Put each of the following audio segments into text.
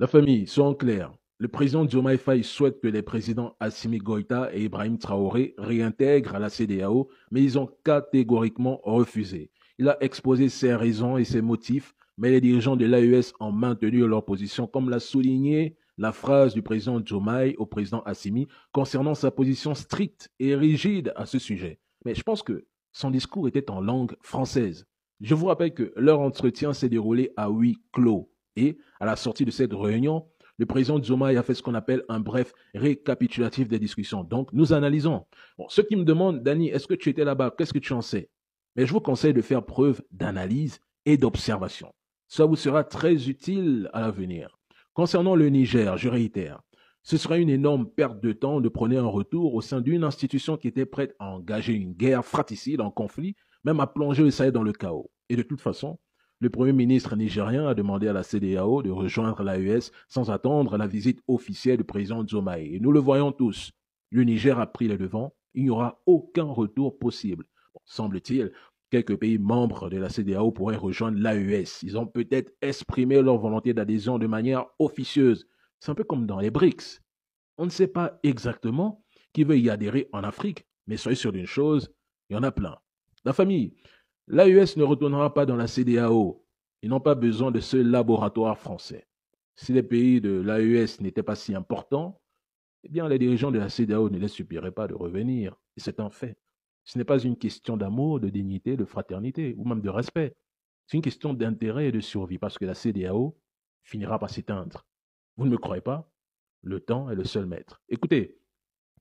La famille, soyons clairs. Le président Diomaye Faye souhaite que les présidents Assimi Goïta et Ibrahim Traoré réintègrent la CEDEAO, mais ils ont catégoriquement refusé. Il a exposé ses raisons et ses motifs, mais les dirigeants de l'AES ont maintenu leur position, comme l'a souligné la phrase du président Diomaye au président Assimi concernant sa position stricte et rigide à ce sujet. Mais je pense que son discours était en langue française. Je vous rappelle que leur entretien s'est déroulé à huis clos. Et à la sortie de cette réunion, le président Diomaye a fait ce qu'on appelle un bref récapitulatif des discussions. Donc, nous analysons. Bon, ceux qui me demandent, Dani, est-ce que tu étais là-bas? Qu'est-ce que tu en sais? Mais je vous conseille de faire preuve d'analyse et d'observation. Ça vous sera très utile à l'avenir. Concernant le Niger, je réitère, ce serait une énorme perte de temps de prôner un retour au sein d'une institution qui était prête à engager une guerre fratricide, un conflit, même à plonger le Sahel dans le chaos. Et de toute façon, le Premier ministre nigérien a demandé à la CEDEAO de rejoindre l'AES sans attendre la visite officielle du président Diomaye. Et nous le voyons tous, le Niger a pris les devants, il n'y aura aucun retour possible. Bon, semble-t-il, quelques pays membres de la CEDEAO pourraient rejoindre l'AES. Ils ont peut-être exprimé leur volonté d'adhésion de manière officieuse. C'est un peu comme dans les BRICS. On ne sait pas exactement qui veut y adhérer en Afrique, mais soyez sûr d'une chose, il y en a plein. La famille, l'AES ne retournera pas dans la CEDEAO. Ils n'ont pas besoin de ce laboratoire français. Si les pays de l'AES n'étaient pas si importants, eh bien les dirigeants de la CEDEAO ne les supplieraient pas de revenir. Et c'est un fait. Ce n'est pas une question d'amour, de dignité, de fraternité ou même de respect. C'est une question d'intérêt et de survie parce que la CEDEAO finira par s'éteindre. Vous ne me croyez pas? Le temps est le seul maître. Écoutez,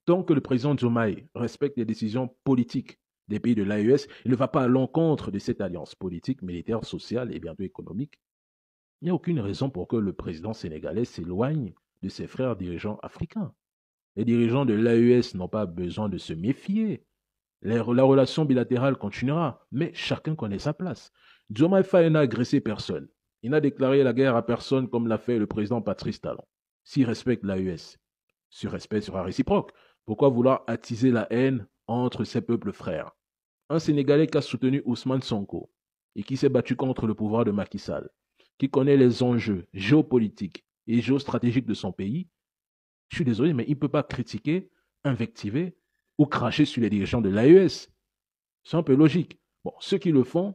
tant que le président Diomaye respecte les décisions politiques des pays de l'AES, il ne va pas à l'encontre de cette alliance politique, militaire, sociale et bientôt économique. Il n'y a aucune raison pour que le président sénégalais s'éloigne de ses frères dirigeants africains. Les dirigeants de l'AES n'ont pas besoin de se méfier. La relation bilatérale continuera, mais chacun connaît sa place. Diomaye Faye n'a agressé personne. Il n'a déclaré la guerre à personne comme l'a fait le président Patrice Talon. S'il respecte l'AES, ce respect sera réciproque. Pourquoi vouloir attiser la haine entre ces peuples frères? Un Sénégalais qui a soutenu Ousmane Sonko et qui s'est battu contre le pouvoir de Macky Sall, qui connaît les enjeux géopolitiques et géostratégiques de son pays, je suis désolé, mais il ne peut pas critiquer, invectiver ou cracher sur les dirigeants de l'AES. C'est un peu logique. Bon, ceux qui le font,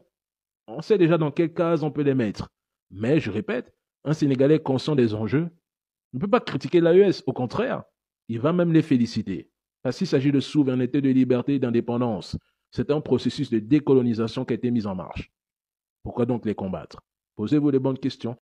on sait déjà dans quelle case on peut les mettre. Mais, je répète, un Sénégalais conscient des enjeux ne peut pas critiquer l'AES. Au contraire, il va même les féliciter. Parce qu'il s'agit de souveraineté, de liberté et d'indépendance. C'est un processus de décolonisation qui a été mis en marche. Pourquoi donc les combattre? Posez-vous les bonnes questions.